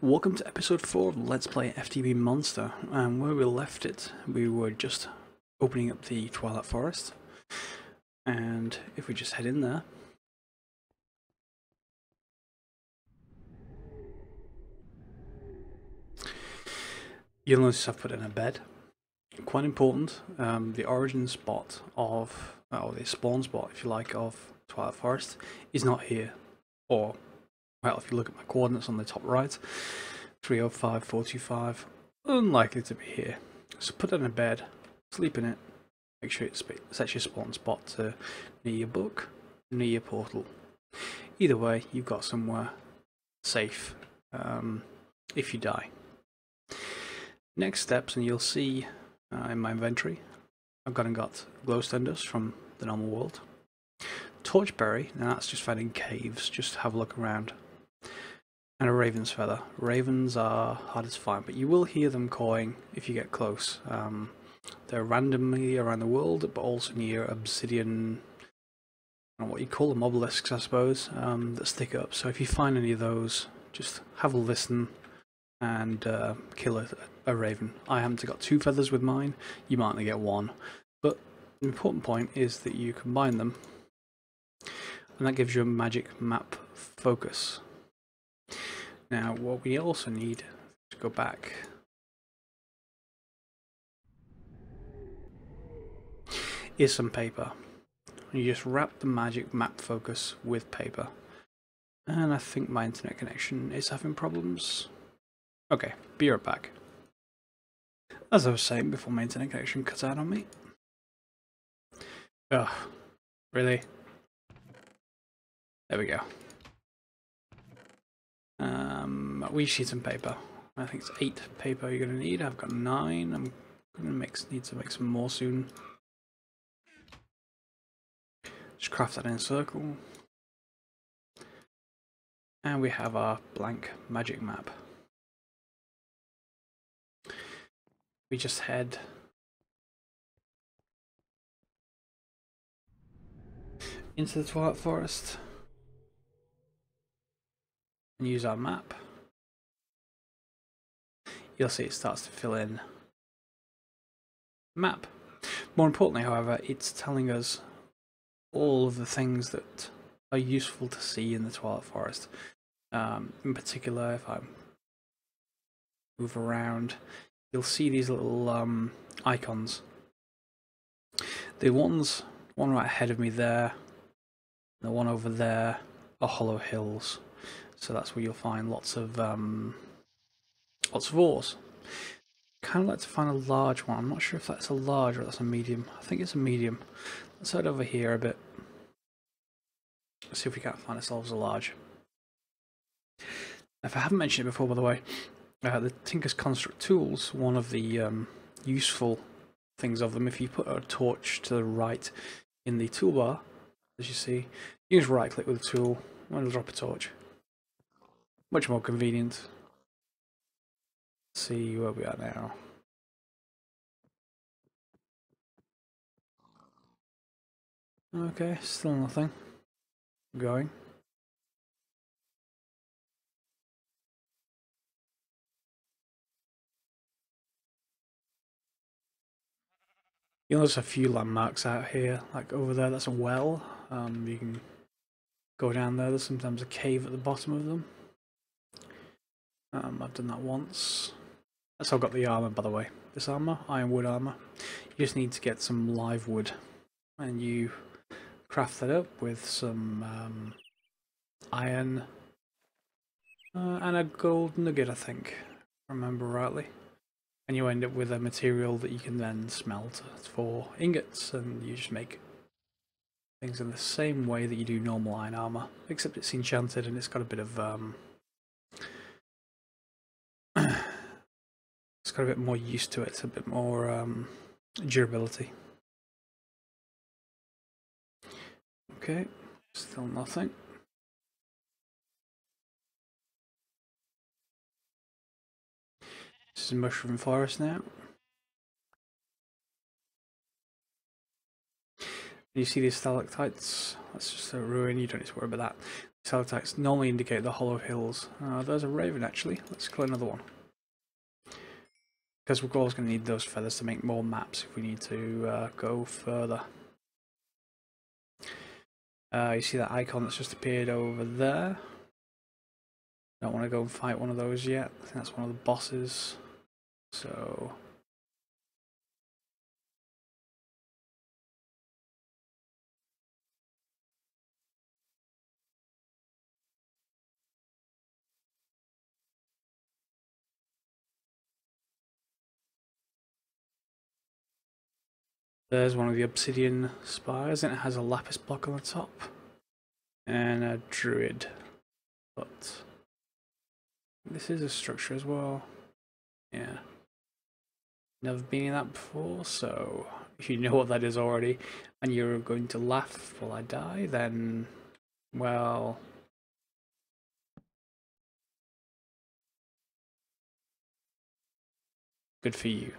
Welcome to episode 4 of Let's Play FTB Monster, and where we left it, we were just opening up the Twilight Forest, and if we just head in there, you'll notice I've put in a bed. Quite important, the origin spot of, or the spawn spot if you like, of Twilight Forest is not here, or, well, if you look at my coordinates on the top right, 305, 425, unlikely to be here. So put it in a bed, sleep in it, make sure it sets your spawn spot to near your book, near your portal. Either way, you've got somewhere safe if you die. Next steps, and you'll see in my inventory, I've got glowstone dust from the normal world. Torchberry, now that's just found in caves, just have a look around. And a raven's feather. Ravens are harder to find, but you will hear them cawing if you get close. They're randomly around the world, but also near obsidian, I don't know what you call them, obelisks I suppose, that stick up. So if you find any of those, just have a listen and kill a raven. I haven't got 2 feathers with mine, you might only get 1. But the important point is that you combine them, and that gives you a magic map focus. Now, what we also need to go back is some paper. You just wrap the magic map focus with paper. And I think my internet connection is having problems. Okay, be right back. As I was saying before my internet connection cut out on me. Ugh, really? There we go. We sheet some paper. I think it's 8 paper you're going to need. I've got 9. I'm going to need to make some more soon. Just craft that in a circle. And we have our blank magic map. We just head into the Twilight Forest and use our map. You'll see it starts to fill in map. More importantly, however, it's telling us all of the things that are useful to see in the Twilight Forest. In particular, if I move around, you'll see these little icons. The one right ahead of me there, the one over there are hollow hills. So that's where you'll find lots of ores. Kind of like to find a large one. I'm not sure if that's a large or that's a medium. I think it's a medium. Let's head over here a bit. Let's see if we can't find ourselves a large. If I haven't mentioned it before, by the way, the Tinker's Construct tools, one of the useful things of them, if you put a torch to the right in the toolbar, as you see, you just right click with the tool and it'll drop a torch. Much more convenient. Let's see where we are now. Okay, still nothing. Going. You'll notice a few landmarks out here, like over there, that's a well. You can go down there, there's sometimes a cave at the bottom of them. I've done that once. That's how I got the armour, by the way. This armour, ironwood armour. You just need to get some live wood, and you craft that up with some iron and a gold nugget, I think, if I remember rightly. And you end up with a material that you can then smelt for ingots, and you just make things in the same way that you do normal iron armour, except it's enchanted and it's got a bit of it's got a bit more use to it, a bit more durability. Okay, still nothing. This is Mushroom Forest now. You see these stalactites? That's just a ruin, you don't need to worry about that. stalactites normally indicate the hollow hills. There's a raven actually. Let's kill another one. Because we're always going to need those feathers to make more maps if we need to go further. You see that icon that's just appeared over there? Don't want to go and fight one of those yet. I think that's one of the bosses. So there's one of the obsidian spires, and it has a lapis block on the top. And a druid. But this is a structure as well. Yeah. Never been in that before, so if you know what that is already and you're going to laugh while I die, then, well, good for you.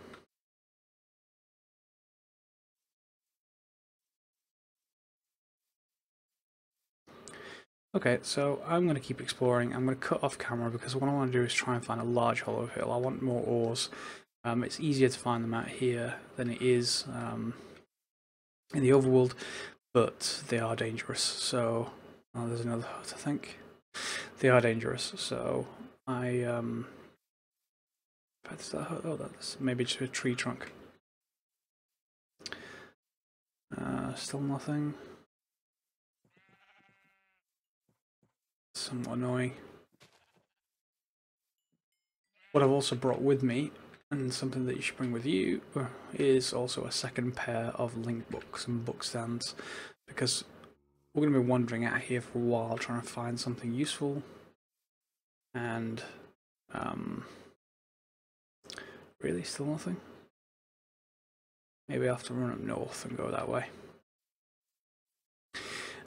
Okay, so I'm going to keep exploring. I'm going to cut off camera because what I want to do is try and find a large hollow hill. I want more ores. It's easier to find them out here than it is in the overworld, but they are dangerous. So, oh, there's another hut, I think. They are dangerous, so that's that hut. Oh, that's maybe just a tree trunk. Still nothing. Somewhat annoying. What I've also brought with me, and something that you should bring with you, is also a second pair of link books and book stands, because we're going to be wandering out here for a while trying to find something useful, and really still nothing. Maybe I have to run up north and go that way.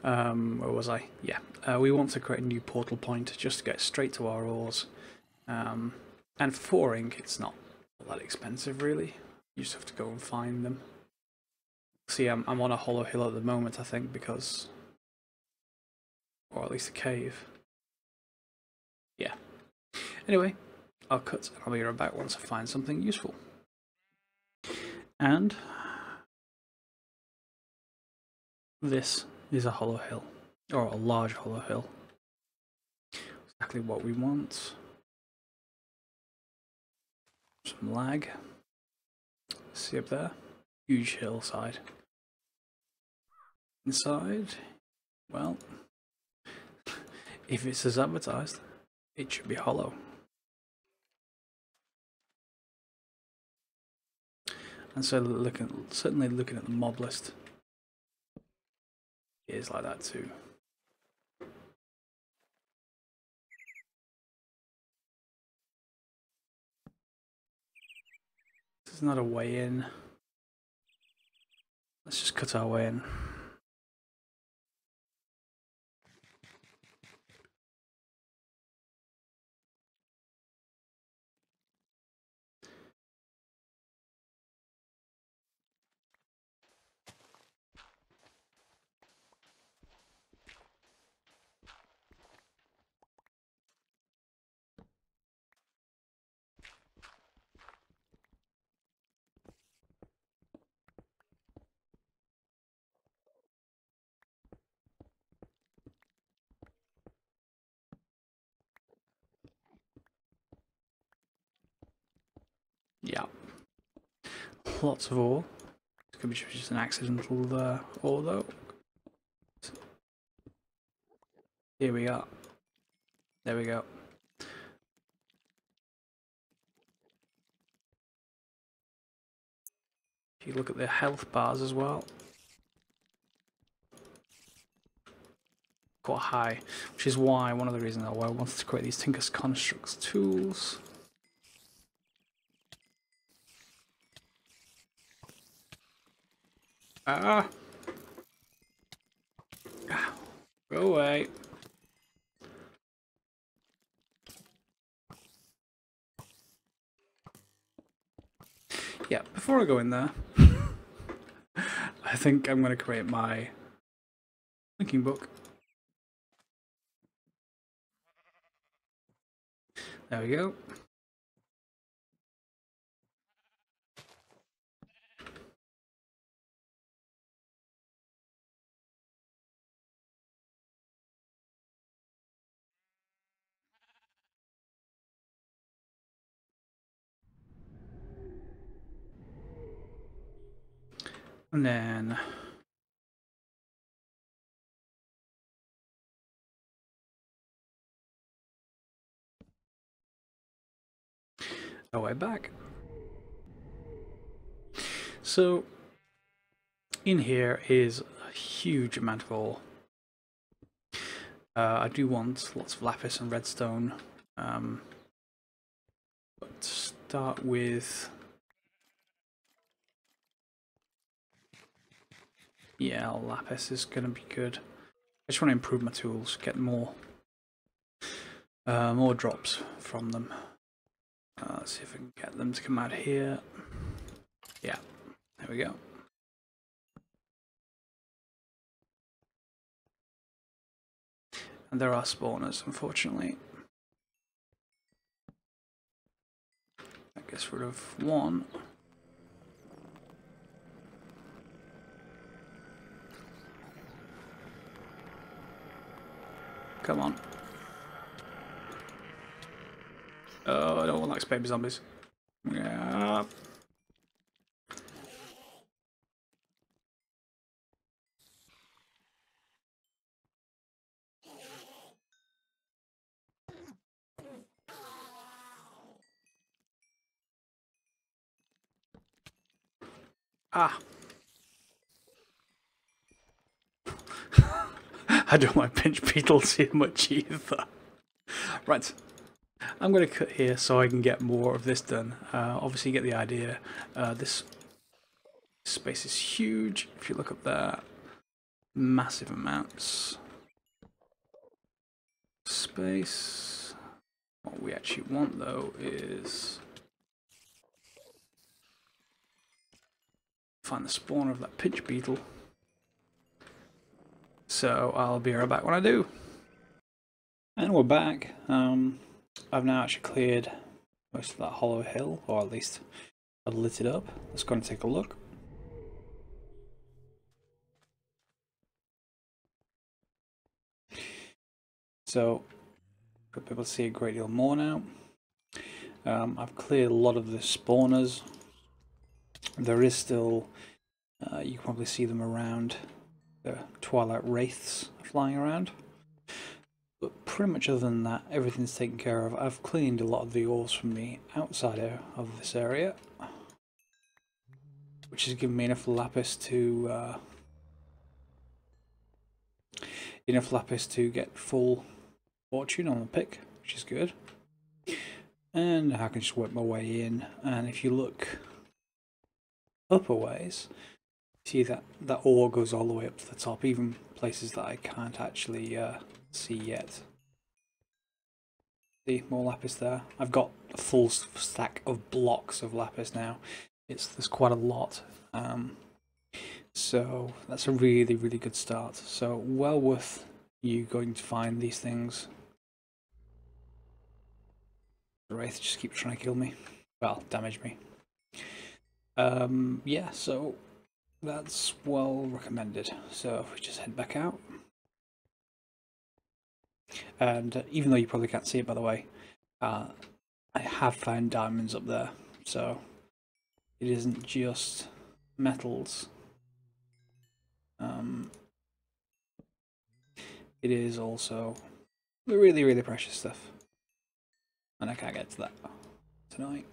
Where was I? Yeah, we want to create a new portal point just to get straight to our ores. And for 4 ink, it's not that expensive really. You just have to go and find them. See, I'm on a hollow hill at the moment, I think, because, or at least a cave. Yeah. Anyway, I'll cut and I'll be right back once I find something useful. And this is a hollow hill, or a large hollow hill. Exactly what we want. Some lag. See up there? Huge hillside. Inside, well, if it's as advertised, it should be hollow. And so certainly looking at the mob list, it is like that too. There's not a way in. Let's just cut our way in. Yeah. Lots of ore. This could be just an accidental ore though. Here we are. There we go. If you look at the health bars as well, quite high, which is why one of the reasons why I wanted to create these Tinker's Constructs tools. Ah! Go away. Yeah, before I go in there, I think I'm going to create my linking book. There we go. And then our way back. So in here is a huge amount of ore. I do want lots of lapis and redstone, but to start with, yeah, lapis is going to be good. I just want to improve my tools, get more drops from them. Let's see if I can get them to come out here. Yeah, there we go. And there are spawners, unfortunately. That gets rid of one. Come on. Oh, I don't want like baby zombies. Yeah. Ah. I don't like pinch beetles here much either. Right. I'm going to cut here so I can get more of this done. Obviously, you get the idea. This space is huge. If you look up there, massive amounts. Space. What we actually want though is find the spawner of that pinch beetle. So I'll be right back when I do. And we're back. I've now actually cleared most of that hollow hill, or at least I've lit it up. Let's go and take a look. So you'll be able to see a great deal more now. I've cleared a lot of the spawners. There is still, you can probably see them around. The twilight wraiths flying around. But pretty much other than that, everything's taken care of. I've cleaned a lot of the ores from the outside of this area, which has given me enough lapis to get full fortune on the pick, which is good. And I can just work my way in. And if you look up a ways, see that ore goes all the way up to the top, even places that I can't actually see yet. See, more lapis there. I've got a full stack of blocks of lapis now. There's quite a lot. So that's a really, really good start. So well worth you going to find these things. The wraith just keeps trying to kill me. Well, damage me. Yeah, so that's well recommended. So if we just head back out. And even though you probably can't see it, by the way, I have found diamonds up there. So it isn't just metals. It is also really, really precious stuff. And I can't get to that tonight.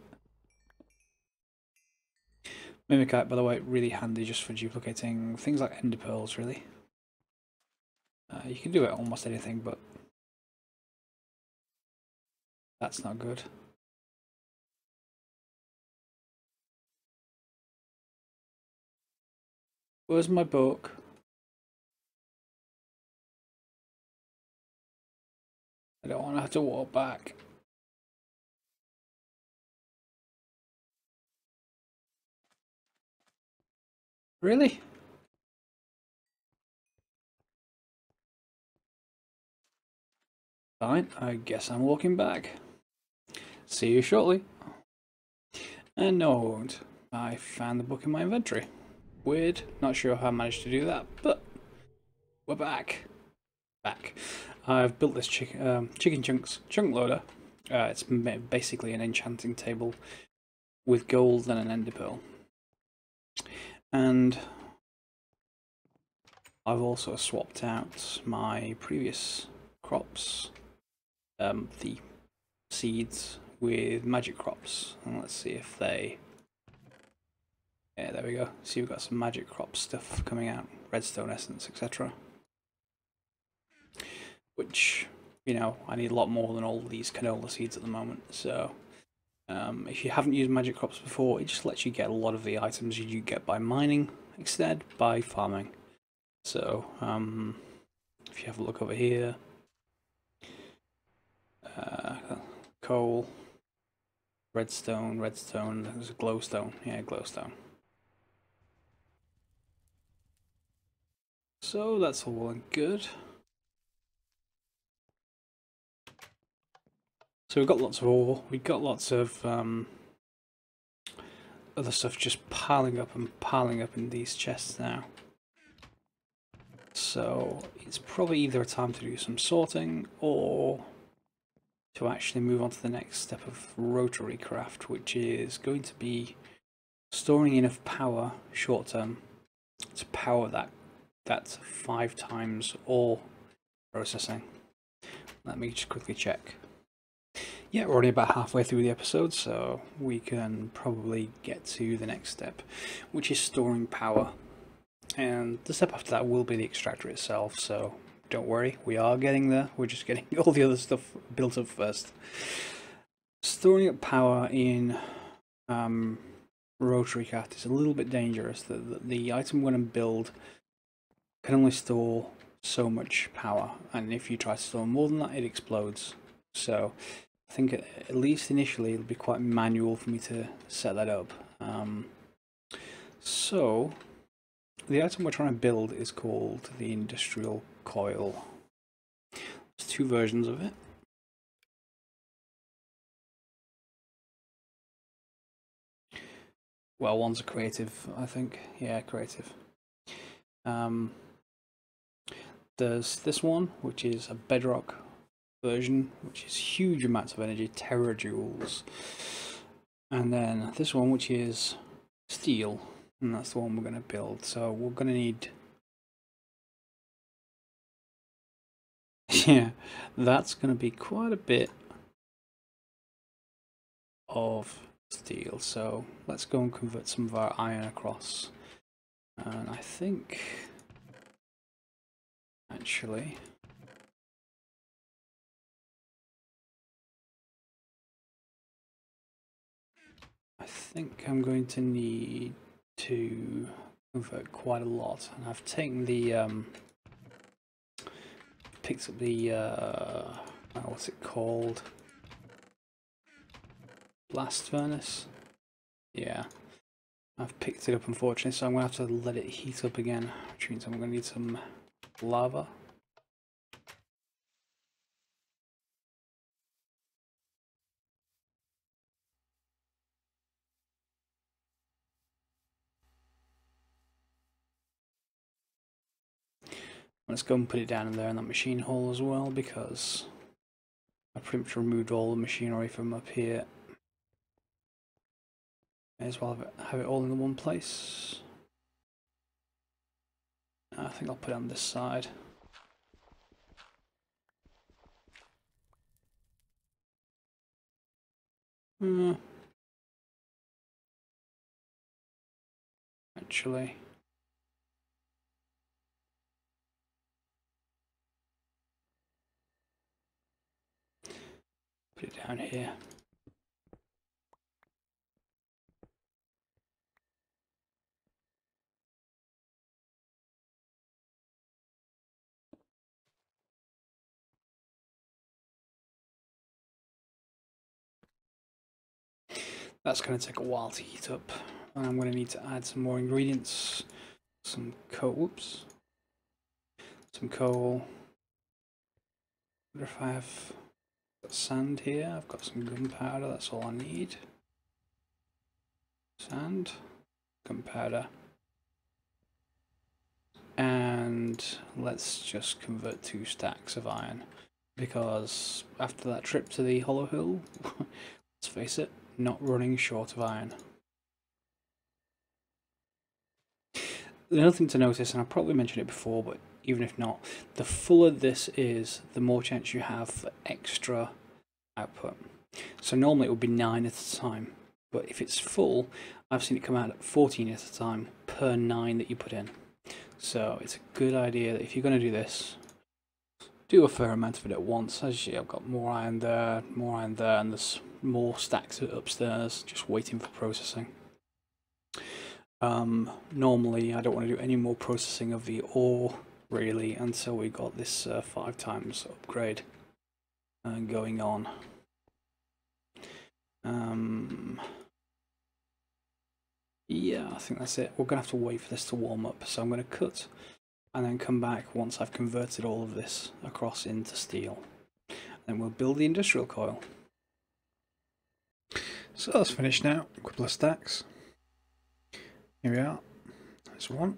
Mimikite, by the way, really handy just for duplicating things like ender pearls, really. You can do it almost anything, but that's not good. Where's my book? I don't want to have to walk back. Really? Fine, I guess I'm walking back. See you shortly. And no, I won't. I found the book in my inventory. Weird, not sure how I managed to do that, but we're back. I've built this chicken chunk loader. It's basically an enchanting table with gold and an ender pearl. And I've also swapped out my previous crops, the seeds, with magic crops. And let's see if they... Yeah, there we go. See, we've got some magic crop stuff coming out, redstone essence, etc. Which, you know, I need a lot more than all these canola seeds at the moment. So, if you haven't used magic crops before, it just lets you get a lot of the items you get by mining instead by farming. So, if you have a look over here, coal, redstone, there's a glowstone, yeah, glowstone. So that's all well and good. So we've got lots of ore, we've got lots of other stuff just piling up in these chests now. So it's probably either a time to do some sorting or to actually move on to the next step of Rotarycraft, which is going to be storing enough power short term to power that 5 times ore processing. Let me just quickly check. Yeah, we're only about halfway through the episode, so we can probably get to the next step, which is storing power. And the step after that will be the extractor itself, so don't worry, we are getting there. We're just getting all the other stuff built up first. Storing up power in Rotarycraft is a little bit dangerous. The item we're going to build can only store so much power, and if you try to store more than that, it explodes. So I think at least initially it'll be quite manual for me to set that up. So the item we're trying to build is called the Industrial Coil. There's 2 versions of it. Well, one's a creative, I think. Yeah, creative. There's this one, which is a bedrock version, which is huge amounts of energy, terajoules. And then this one, which is steel, and that's the one we're going to build. So we're going to need... yeah, that's going to be quite a bit of steel. So let's go and convert some of our iron across. And I think... actually... I think I'm going to need to convert quite a lot, and I've taken the picked up the what's it called, blast furnace. Yeah, I've picked it up unfortunately, so I'm gonna have to let it heat up again, which means I'm gonna need some lava. Let's go and put it down in there in that machine hall as well, because I pretty much removed all the machinery from up here. May as well have it all in the one place. I think I'll put it on this side. Actually, put it down here. That's going to take a while to heat up, and I'm going to need to add some more ingredients. Some coal. Whoops. Some coal. What if I have Got sand here, I've got some gunpowder, that's all I need. Sand, gunpowder. And let's just convert 2 stacks of iron, because after that trip to the Hollow Hill, let's face it, not running short of iron. Another thing to notice, and I probably mentioned it before, but even if not, the fuller this is, the more chance you have for extra output. So normally it would be 9 at a time, but if it's full, I've seen it come out at 14 at a time per 9 that you put in. So it's a good idea that if you're going to do this, do a fair amount of it at once. As you see, I've got more iron there, and there's more stacks upstairs just waiting for processing. Normally I don't want to do any more processing of the ore really until we got this 5 times upgrade going on. Yeah, I think that's it. We're going to have to wait for this to warm up, so I'm going to cut and then come back once I've converted all of this across into steel. Then we'll build the industrial coil. So that's finished now. A couple of stacks. Here we are. There's one.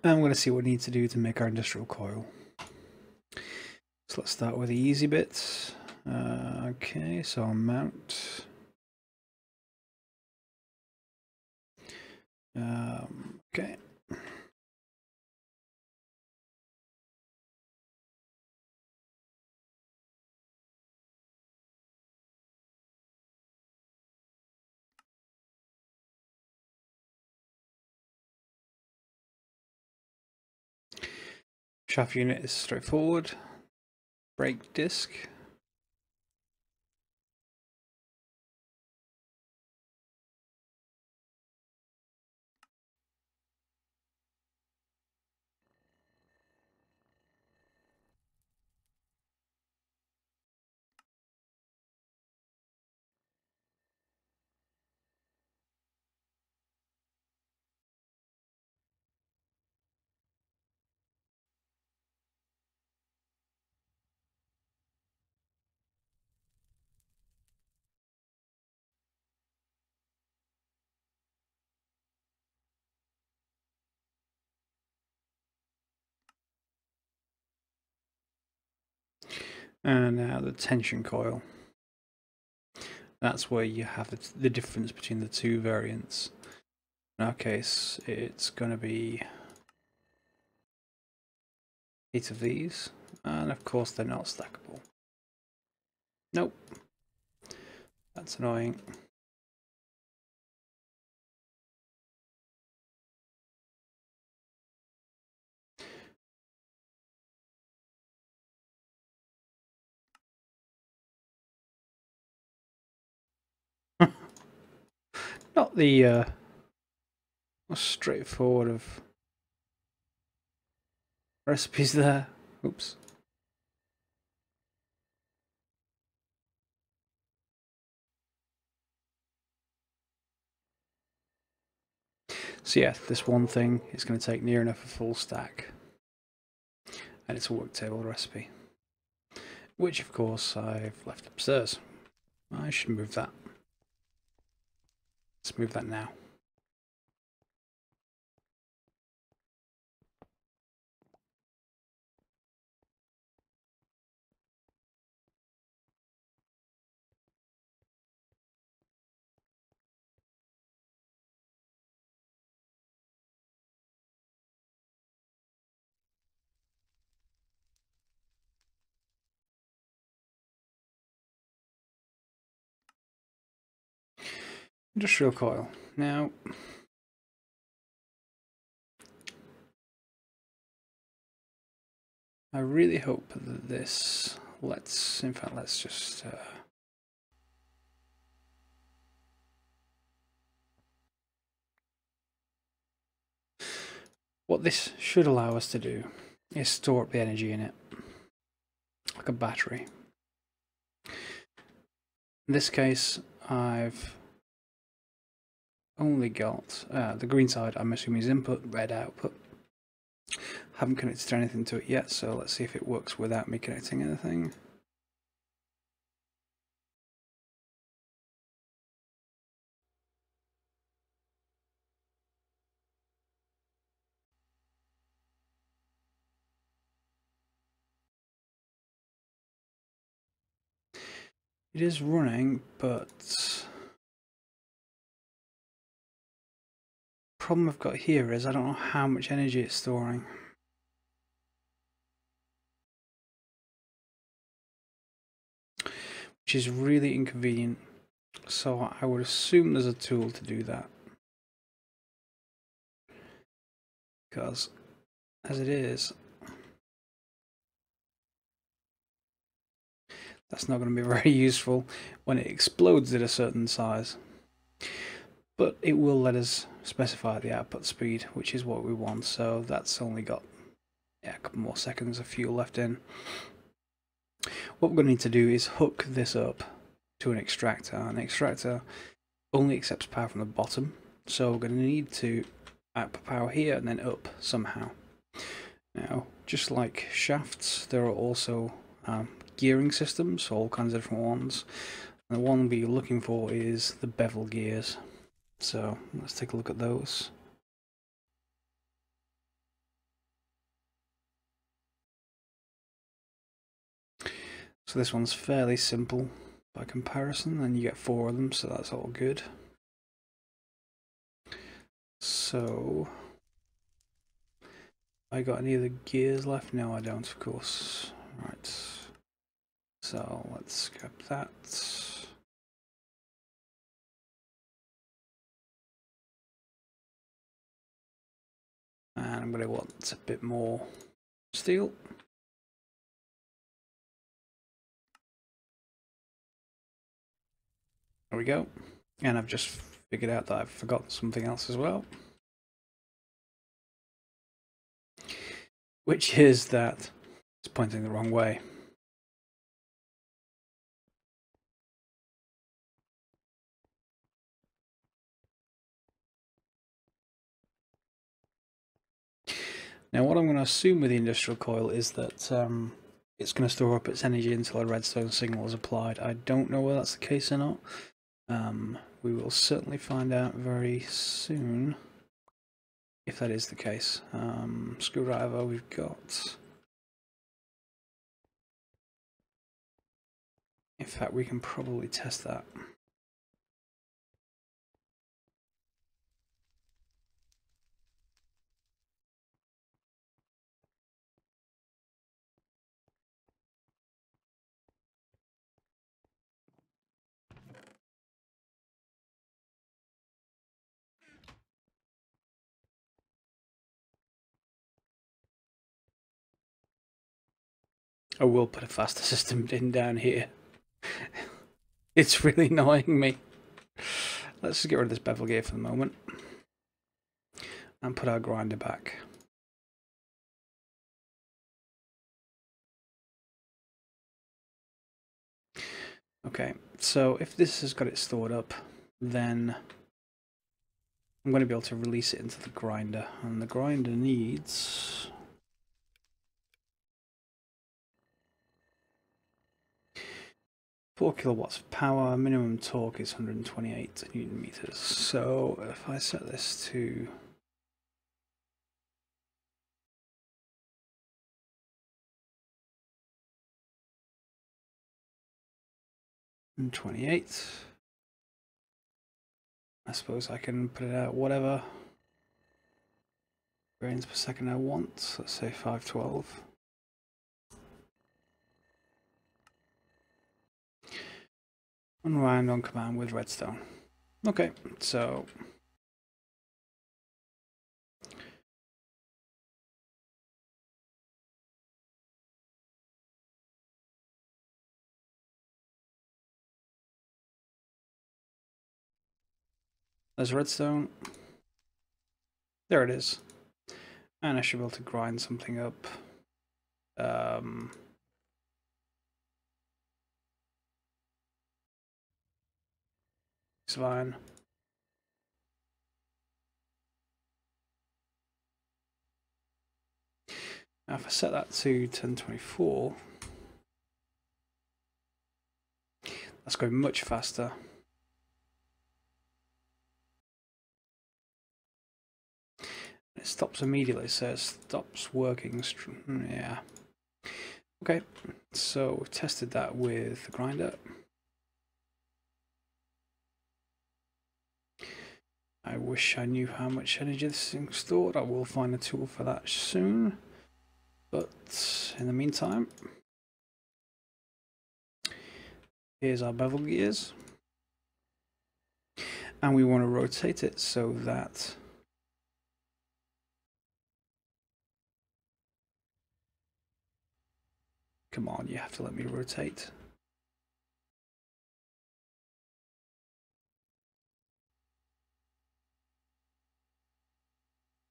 And we're going to see what we need to do to make our industrial coil. So let's start with the easy bits. Okay, so I'll mount. Okay. Shaft unit is straightforward. Brake disc. And now the tension coil. That's where you have the difference between the 2 variants. In our case, it's going to be 8 of these, and of course they're not stackable. Nope. That's annoying. Not the most straightforward of recipes there. Oops. So yeah, this one thing is going to take near enough a full stack, and it's a work table recipe, which of course I've left upstairs. I should move that. Let's move that now. Industrial coil. Now, I really hope that this let's just what this should allow us to do is store up the energy in it, like a battery. In this case, I've only got the green side, I'm assuming is input, red output. Haven't connected anything to it yet, so let's see if it works without me connecting anything. It is running, but the problem I've got here is I don't know how much energy it's storing. Which is really inconvenient. So I would assume there's a tool to do that. Because as it is, that's not going to be very useful when it explodes at a certain size. But it will let us specify the output speed, which is what we want. So that's only got a couple more seconds of fuel left in. What we're going to need to do is hook this up to an extractor. An extractor only accepts power from the bottom, so we're going to need to output power here and then up somehow. Now, just like shafts, there are also gearing systems, all kinds of different ones. And the one we're looking for is the bevel gears. So let's take a look at those. So this one's fairly simple by comparison, and you get 4 of them, so that's all good. So, I got any of the gears left? No, I don't, of course. Right. So let's grab that. And I'm going to want a bit more steel. There we go. And I've just figured out that I've forgotten something else as well. Which is that it's pointing the wrong way. Now what I'm going to assume with the industrial coil is that it's going to store up its energy until a redstone signal is applied. I don't know whether that's the case or not. We will certainly find out very soon if that is the case. Screwdriver we've got. In fact, we can probably test that. I will put a faster system in down here. It's really annoying me. Let's just get rid of this bevel gear for the moment. And put our grinder back. Okay, so if this has got it stored up, then I'm going to be able to release it into the grinder. And the grinder needs... 4 kilowatts of power, minimum torque is 128 newton meters. So if I set this to 128, I suppose I can put it out whatever grains per second I want. Let's say 512. Unwind on command with redstone. Okay, so there's redstone. There it is. And I should be able to grind something up. It's fine. Now if I set that to 1024, that's going much faster. It stops immediately, so it stops working. Yeah. Okay, so we've tested that with the grinder. I wish I knew how much energy this thing stored. I will find a tool for that soon. But in the meantime, here's our bevel gears. And we want to rotate it so that come on, you have to let me rotate.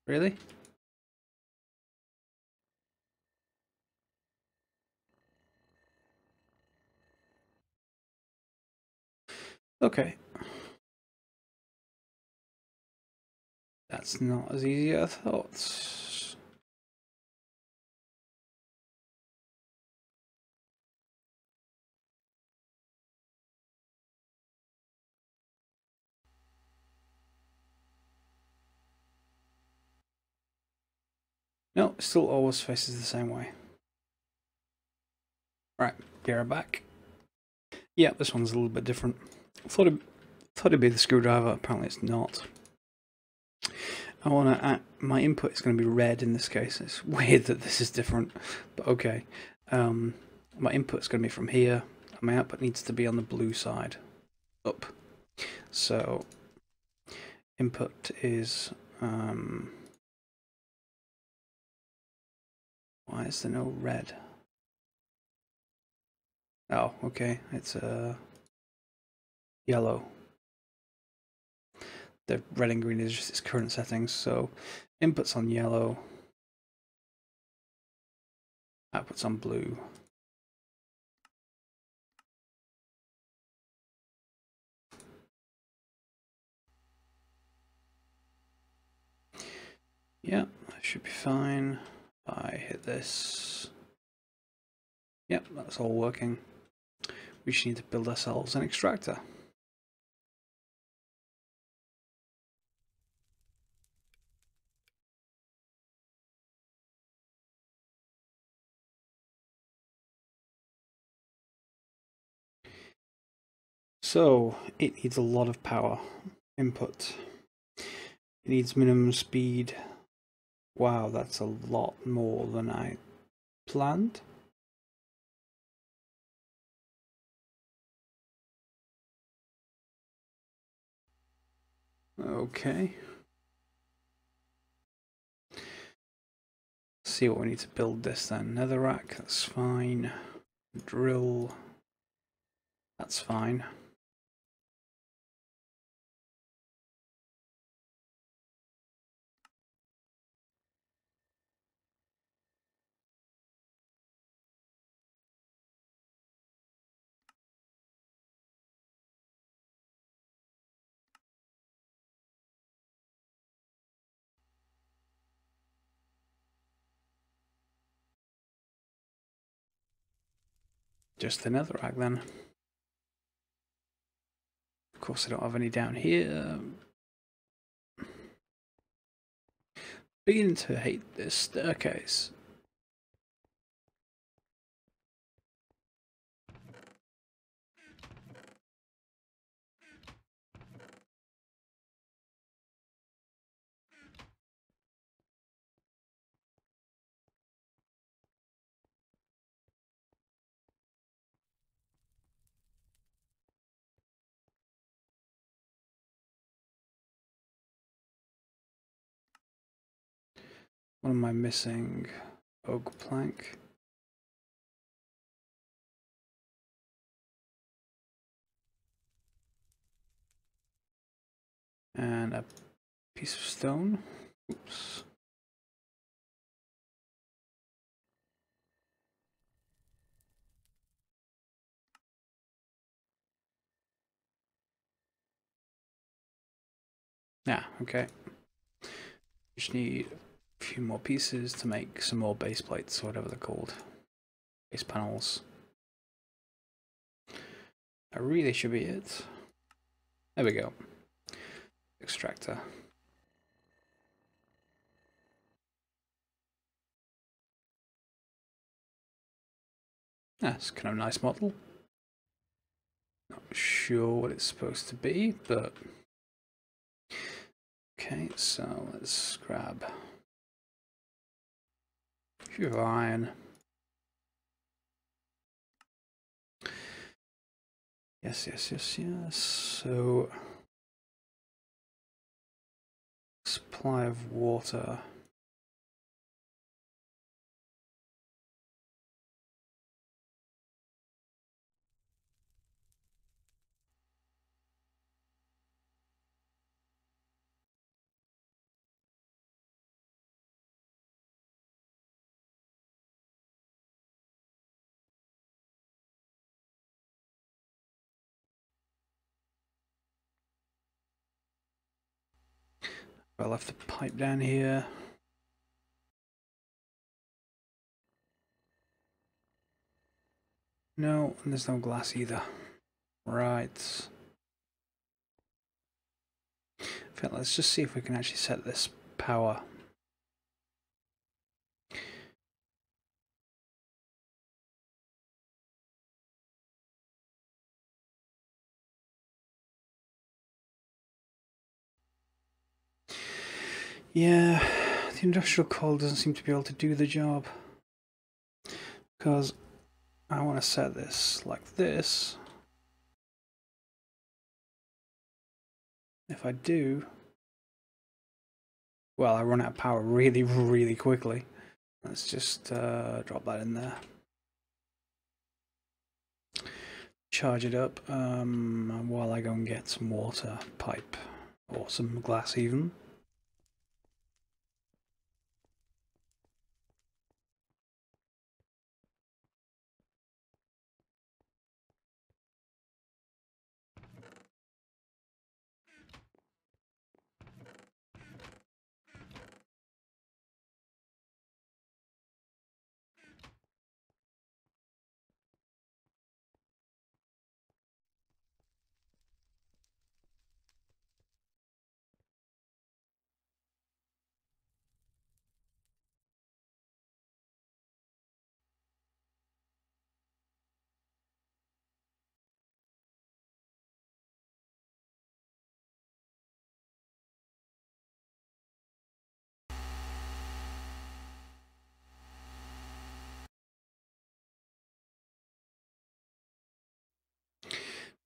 Really? Okay. That's not as easy as I thought. No, it still always faces the same way. Right, gear back. Yeah, this one's a little bit different. Thought it'd be the screwdriver, apparently it's not. I want to. My input is going to be red in this case. It's weird that this is different, but okay. My input's going to be from here, and my output needs to be on the blue side, up. So input is. Why is there no red? Oh, okay. It's yellow. The red and green is just its current settings. So input's on yellow. Output's on blue. Yeah, that should be fine. I hit this. Yep, that's all working. We just need to build ourselves an extractor. So it needs a lot of power input. It needs minimum speed. Wow, that's a lot more than I planned. Okay. Let's see what we need to build this then. Netherrack, that's fine. Drill, that's fine. Just the netherrack then. Of course I don't have any down here. Beginning to hate this staircase. What am I missing? Oak plank. And a piece of stone. Oops. Yeah, okay. Just need a few more pieces to make some more base plates, or whatever they're called. Base panels. That really should be it. There we go. Extractor. That's kind of a nice model. Not sure what it's supposed to be, but Okay, so let's grab a few of iron. Yes. So, supply of water. I left the pipe down here. No, and there's no glass either. Right. Okay, let's just see if we can actually set this power. Yeah, the industrial coal doesn't seem to be able to do the job. Because I want to set this like this. If I do, well, I run out of power really, really quickly. Let's just drop that in there. Charge it up while I go and get some water pipe or some glass even.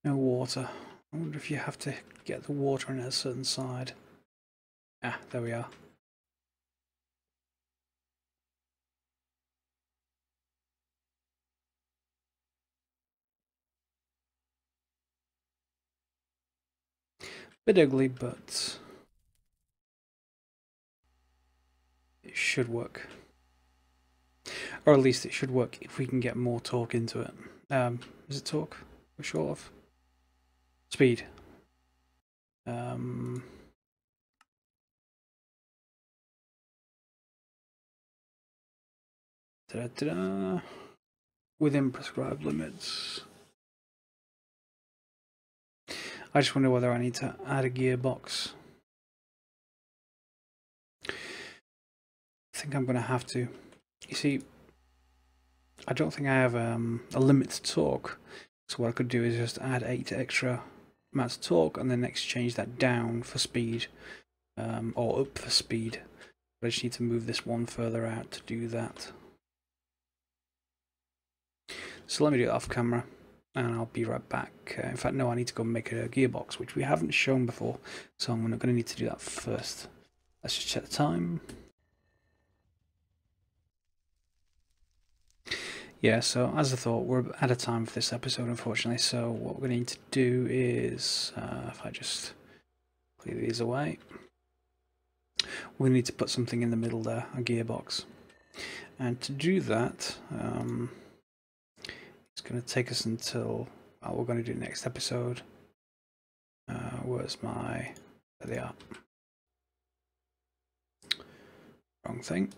No water. I wonder if you have to get the water on a certain side. Ah, there we are. Bit ugly, but it should work. Or at least it should work if we can get more torque into it. Is it torque we're short of? Speed. Ta-da-ta-da. Within prescribed limits. I just wonder whether I need to add a gearbox. I think I'm going to have to. You see, I don't think I have a limit to torque. So what I could do is just add 8 extra amounts of torque and then exchange that down for speed. Or up for speed. But I just need to move this one further out to do that. So let me do it off camera and I'll be right back. In fact, no, I need to go make a gearbox, which we haven't shown before. So I'm going to need to do that first. Let's just check the time. Yeah, so as I thought, we're out of time for this episode, unfortunately. So what we're going to need to do is, if I just clear these away, we need to put something in the middle there, a gearbox. And to do that, it's going to take us until we're going to do next episode. Where's my... There they are. Wrong thing.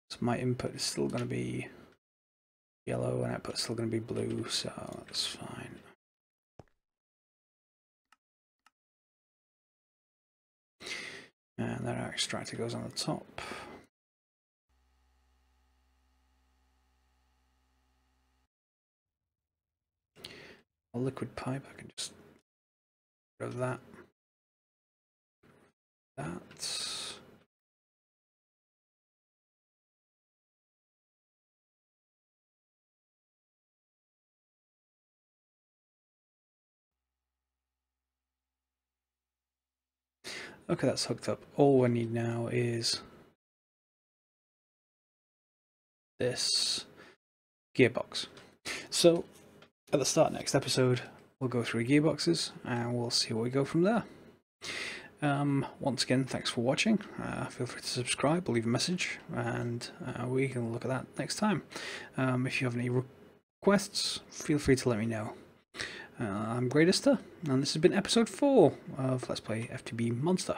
So my input is still going to be yellow and output is still going to be blue, so that's fine. And then our extractor goes on the top. a liquid pipe. I can just get rid of that. Okay, that's hooked up. All we need now is this gearbox. So at the start of next episode, we'll go through gearboxes and we'll see where we go from there. Once again, thanks for watching. Feel free to subscribe or leave a message, and we can look at that next time. If you have any requests, feel free to let me know. I'm Greatester, and this has been episode 4 of Let's Play FTB Monster.